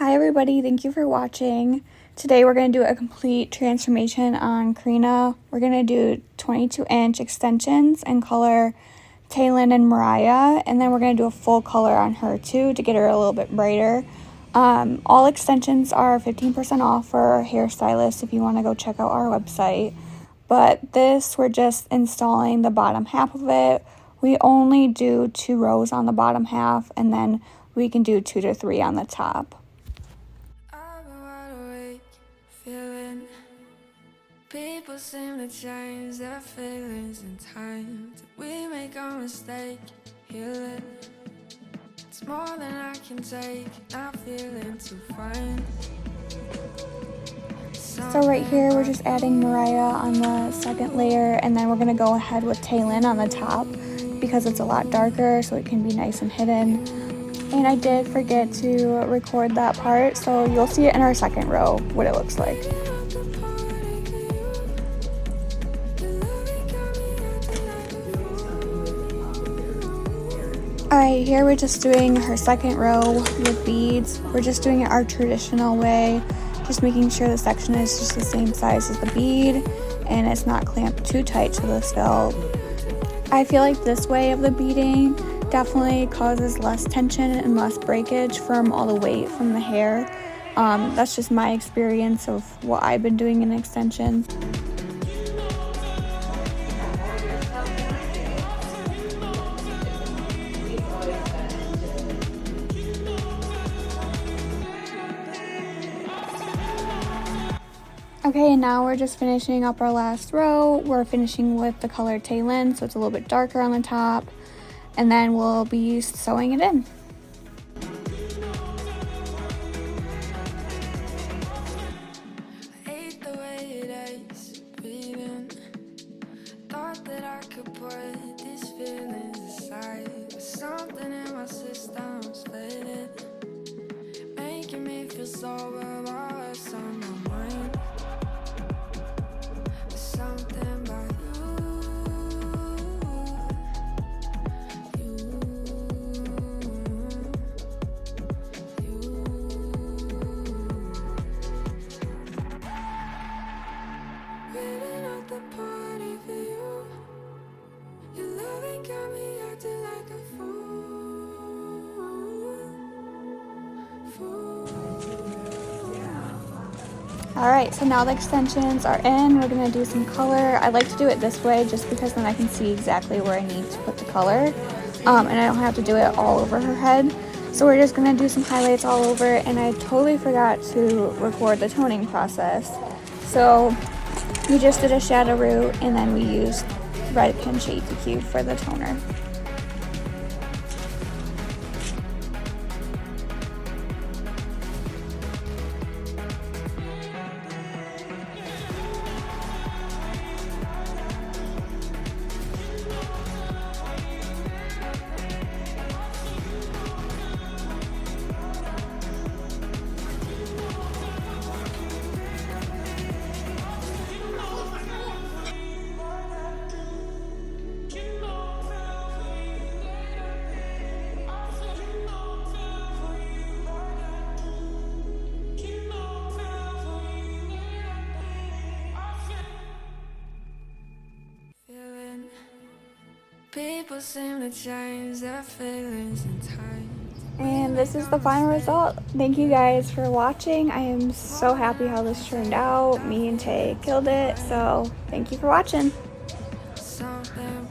Hi everybody, thank you for watching. Today we're going to do a complete transformation on Karina. We're going to do 22-inch extensions and color Taylin and Mariah, and then we're going to do a full color on her too to get her a little bit brighter. All extensions are 15% off for our hairstylists if you want to go check out our website. But this, we're just installing the bottom half of it. We only do 2 rows on the bottom half, and then we can do 2 to 3 on the top. Feeling people seem to change their feelings in time. Did we make a mistake? Healing, it's more than I can take. Not feeling too fine. So right here we're just adding Mariah on the second layer, and then we're going to go ahead with Taylin on the top because it's a lot darker, so it can be nice and hidden. And I did forget to record that part, so you'll see it in our second row, what it looks like. Alright, here we're just doing her second row with beads. We're just doing it our traditional way, just making sure the section is just the same size as the bead, and it's not clamped too tight to the scalp. I feel like this way of the beading definitely causes less tension and less breakage from all the weight from the hair. That's just my experience of what I've been doing in extensions. Okay, and now we're just finishing up our last row. We're finishing with the color Taylin, so it's a little bit darker on the top. And then we'll be sewing it in. I hate the way it aches, beating. Thought that I could put these feelings aside, but something in my system's faded, making me feel sober, but what's on my mind? There's something about Alright, so now the extensions are in. We're going to do some color. I like to do it this way just because then I can see exactly where I need to put the color. And I don't have to do it all over her head. So we're just going to do some highlights all over it, and I totally forgot to record the toning process. So we just did a shadow root, and then we used Redken Shades of Cube for the toner. people seem to change their feelings in time. And this is the final result. Thank you guys for watching. I am so happy how this turned out. Me and Tay killed it, so thank you for watching. Something